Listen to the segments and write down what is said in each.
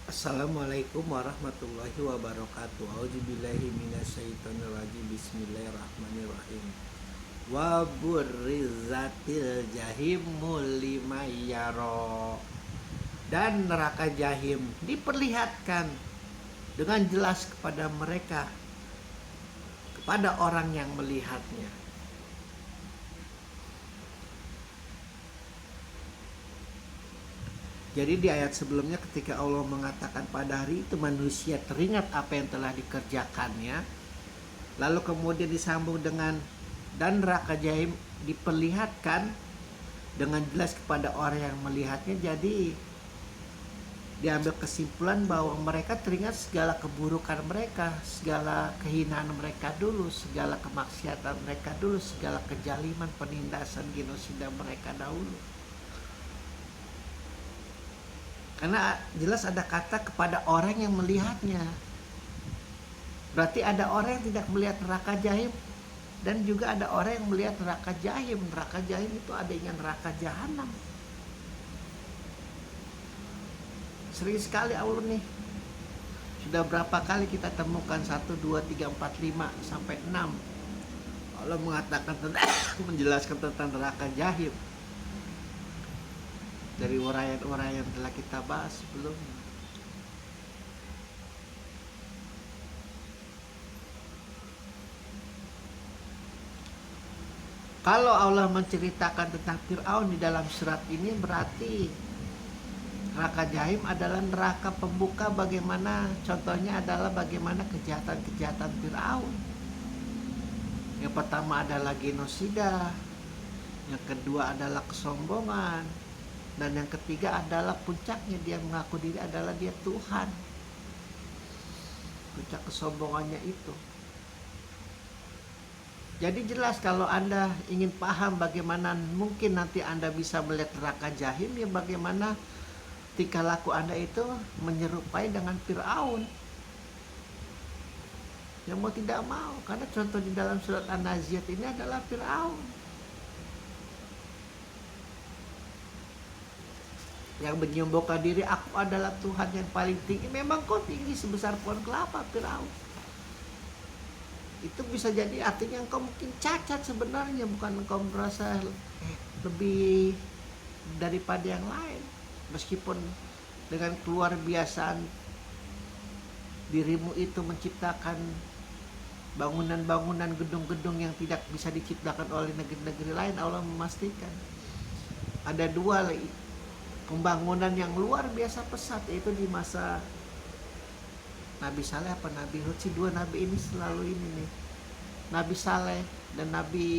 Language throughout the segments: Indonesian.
Assalamualaikum warahmatullahi wabarakatuh. Auzubillahi minasyaitonirrajim. Bismillahirrahmanirrahim. Wa burrizatil jahimmu liman yara. Dan neraka jahim diperlihatkan dengan jelas kepada mereka, kepada orang yang melihatnya. Jadi di ayat sebelumnya ketika Allah mengatakan pada hari itu manusia teringat apa yang telah dikerjakannya, lalu kemudian disambung dengan dan neraka jahim diperlihatkan dengan jelas kepada orang yang melihatnya. Jadi diambil kesimpulan bahwa mereka teringat segala keburukan mereka, segala kehinaan mereka dulu, segala kemaksiatan mereka dulu, segala kejaliman, penindasan, genosida mereka dahulu. Karena jelas ada kata kepada orang yang melihatnya. Berarti ada orang yang tidak melihat neraka jahim, dan juga ada orang yang melihat neraka jahim. Neraka jahim itu adanya neraka jahanam. Sering sekali Allah nih. Sudah berapa kali kita temukan 1, 2, 3, 4, 5 sampai 6. Allah mengatakan tentang menjelaskan tentang neraka jahim. Dari uraian-uraian yang telah kita bahas sebelumnya. Kalau Allah menceritakan tentang Fir'aun di dalam surat ini, berarti neraka jahim adalah neraka pembuka. Bagaimana contohnya adalah bagaimana kejahatan-kejahatan Fir'aun. Yang pertama adalah genosida, yang kedua adalah kesombongan, dan yang ketiga adalah puncaknya dia mengaku diri adalah dia Tuhan. Puncak kesombongannya itu. Jadi jelas kalau Anda ingin paham bagaimana mungkin nanti Anda bisa melihat neraka jahim, ya bagaimana tingkah laku Anda itu menyerupai dengan Fir'aun. Yang mau tidak mau, karena contoh di dalam surat An-Naziat ini adalah Fir'aun. Yang menyombongkan diri, aku adalah Tuhan yang paling tinggi. Memang kau tinggi sebesar pohon kelapa, Firaun. Itu bisa jadi artinya engkau mungkin cacat sebenarnya, bukan engkau merasa lebih daripada yang lain. Meskipun dengan keluar biasaan dirimu itu menciptakan bangunan-bangunan, gedung-gedung yang tidak bisa diciptakan oleh negeri-negeri lain. Allah memastikan ada dua pembangunan yang luar biasa pesat, yaitu di masa Nabi Saleh apa Nabi Hud sih, dua nabi ini selalu ini nih, Nabi Saleh dan Nabi,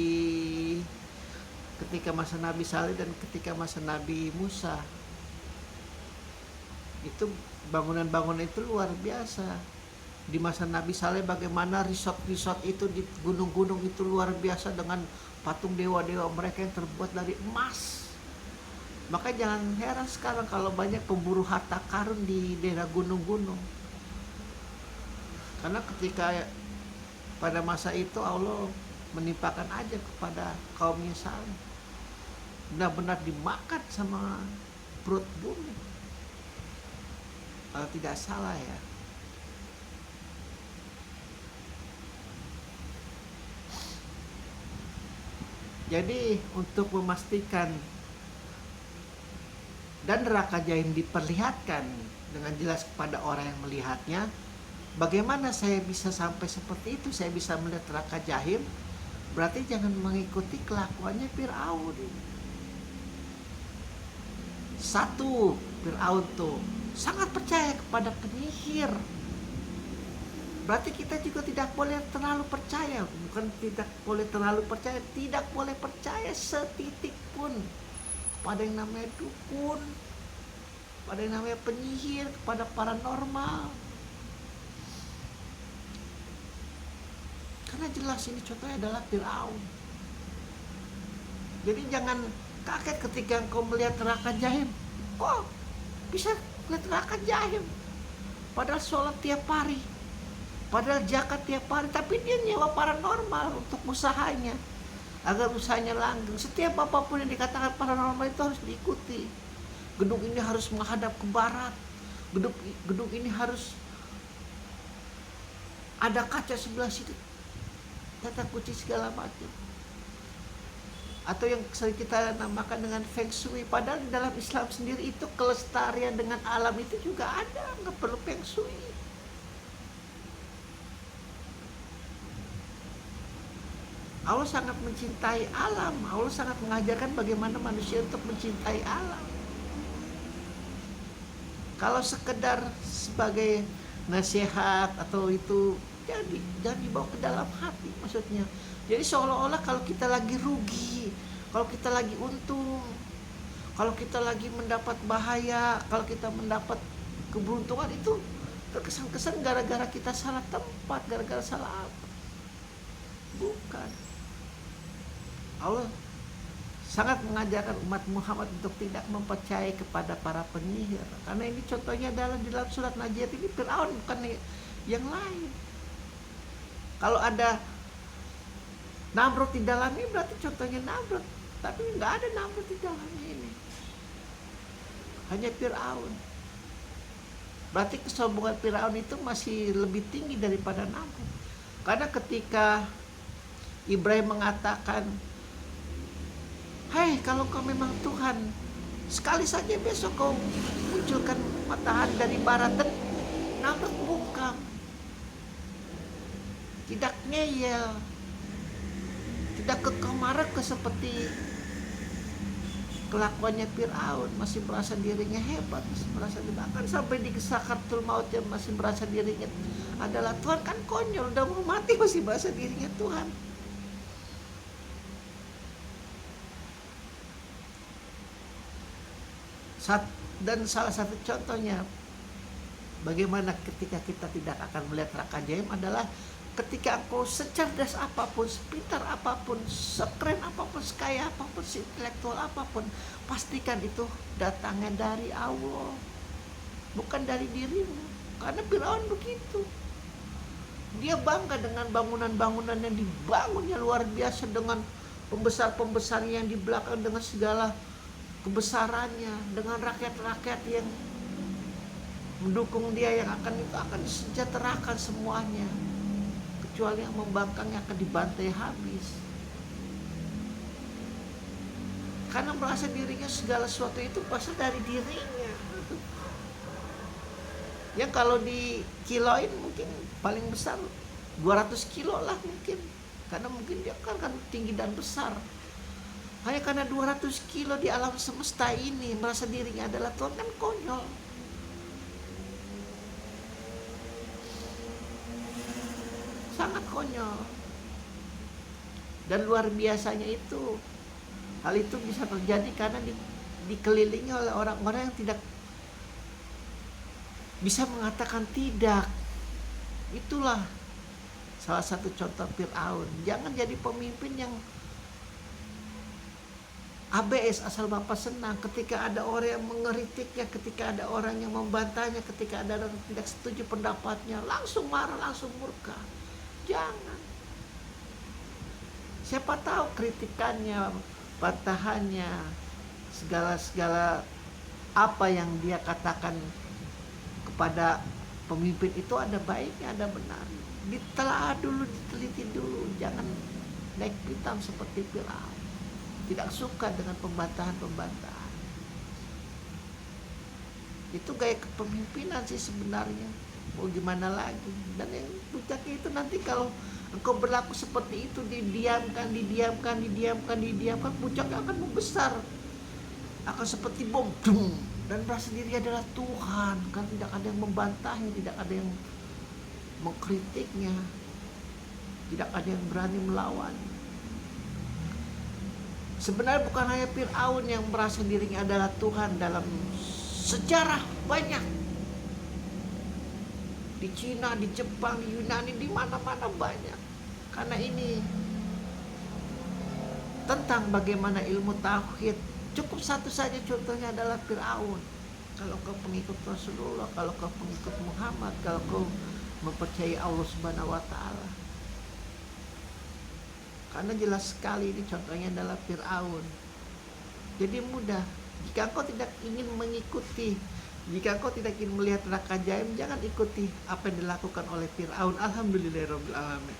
ketika masa Nabi Saleh dan ketika masa Nabi Musa, itu bangunan-bangunan itu luar biasa. Di masa Nabi Saleh bagaimana resort-resort itu di gunung-gunung itu luar biasa dengan patung dewa-dewa mereka yang terbuat dari emas. Maka jangan heran sekarang kalau banyak pemburu harta karun di daerah gunung-gunung. Karena ketika pada masa itu Allah menimpakan aja kepada kaumnya Saleh, benar-benar dimakan sama perut bumi. Kalau tidak salah ya. Jadi untuk memastikan dan neraka jahim diperlihatkan dengan jelas kepada orang yang melihatnya, bagaimana saya bisa sampai seperti itu, saya bisa melihat neraka jahim? Berarti jangan mengikuti kelakuannya Fir'aun. Satu, Fir'aun tuh sangat percaya kepada penyihir. Berarti kita juga tidak boleh terlalu percaya. Bukan tidak boleh terlalu percaya, tidak boleh percaya setitik pun kepada yang namanya dukun, pada yang namanya penyihir, kepada paranormal. Karena jelas ini contohnya adalah Fir'aun. Jadi jangan kaget ketika engkau melihat neraka jahim. Kok bisa melihat neraka jahim? Padahal sholat tiap hari, padahal zakat tiap hari, tapi dia nyewa paranormal untuk usahanya, agar usahanya langgeng. Setiap apapun yang dikatakan paranormal itu harus diikuti. Gedung ini harus menghadap ke barat, gedung gedung ini harus ada kaca sebelah situ, tata kunci segala macam. Atau yang sering kita namakan dengan feng shui, padahal di dalam Islam sendiri itu kelestarian dengan alam itu juga ada, nggak perlu feng shui. Allah sangat mencintai alam, Allah sangat mengajarkan bagaimana manusia untuk mencintai alam. Kalau sekedar sebagai nasihat atau itu, jadi jangan dibawa ke dalam hati maksudnya. Jadi seolah-olah kalau kita lagi rugi, kalau kita lagi untung, kalau kita lagi mendapat bahaya, kalau kita mendapat keberuntungan, itu terkesan-kesan gara-gara kita salah tempat, gara-gara salah apa. Bukan. Allah sangat mengajarkan umat Muhammad untuk tidak mempercayai kepada para penyihir. Karena ini contohnya adalah di dalam surat Najiat ini Fir'aun, bukan yang lain. Kalau ada Namrud di dalamnya berarti contohnya Namrud. Tapi nggak ada Namrud di dalamnya ini. Hanya Fir'aun. Berarti kesombongan Fir'aun itu masih lebih tinggi daripada Namrud. Karena ketika Ibrahim mengatakan, "Hai, kalau kau memang Tuhan, sekali saja besok kau munculkan matahari dari barat," dan Namrud bungkam, tidak ngeyel, tidak kekemarah seperti kelakuannya Fir'aun, masih merasa dirinya hebat, masih merasa bahkan sampai di sakaratul maut yang masih merasa dirinya adalah Tuhan. Kan konyol, udah mau mati masih merasa dirinya Tuhan. Dan salah satu contohnya bagaimana ketika kita tidak akan melihat neraka jahanam adalah ketika engkau secerdas apapun, sepintar apapun, sekeren apapun, sekaya apapun, intelektual apapun, pastikan itu datangnya dari Allah, bukan dari dirimu. Karena Fir'aun begitu. Dia bangga dengan bangunan-bangunan yang dibangunnya luar biasa, dengan pembesar-pembesar yang di belakang, dengan segala kebesarannya, dengan rakyat-rakyat yang mendukung dia, yang akan disejahterakan semuanya, kecuali yang membangkangnya akan dibantai habis. Karena merasa dirinya segala sesuatu itu pasti dari dirinya. Yang kalau di kiloin mungkin paling besar 200 kilo lah mungkin, karena mungkin dia kan tinggi dan besar. Hanya karena 200 kilo di alam semesta ini merasa dirinya adalah Tuhan, kan konyol. Sangat konyol. Dan luar biasanya itu, hal itu bisa terjadi karena dikelilingi oleh orang-orang yang tidak bisa mengatakan tidak. Itulah salah satu contoh Fir'aun. Jangan jadi pemimpin yang ABS asal Bapak senang. Ketika ada orang yang mengeritiknya, ketika ada orang yang membantahnya, ketika ada orang yang tidak setuju pendapatnya, langsung marah, langsung murka. Jangan. Siapa tahu kritikannya, bantahannya, segala apa yang dia katakan kepada pemimpin itu ada baiknya, ada benar. Ditelaah dulu, diteliti dulu. Jangan naik pitam seperti Fir'aun. Tidak suka dengan pembantahan-pembantahan. Itu gaya kepemimpinan sih sebenarnya. Mau gimana lagi? Dan yang puncaknya itu nanti kalau engkau berlaku seperti itu, didiamkan, puncaknya akan membesar. Akan seperti bom, dan merasa diri adalah Tuhan. Kan tidak ada yang membantahnya, tidak ada yang mengkritiknya, tidak ada yang berani melawan. Sebenarnya bukan hanya Fir'aun yang merasa dirinya adalah Tuhan. Dalam sejarah banyak, di Cina, di Jepang, di Yunani, di mana-mana banyak. Karena ini tentang bagaimana ilmu tauhid. Cukup satu saja contohnya adalah Fir'aun. Kalau kau pengikut Rasulullah, kalau kau pengikut Muhammad, kalau kau mempercayai Allah Subhanahu wa Ta'ala. Karena jelas sekali ini contohnya adalah Fir'aun. Jadi mudah. Jika engkau tidak ingin mengikuti Jika engkau tidak ingin melihat neraka jahanam, jangan ikuti apa yang dilakukan oleh Fir'aun. Alhamdulillahirabbil alamin.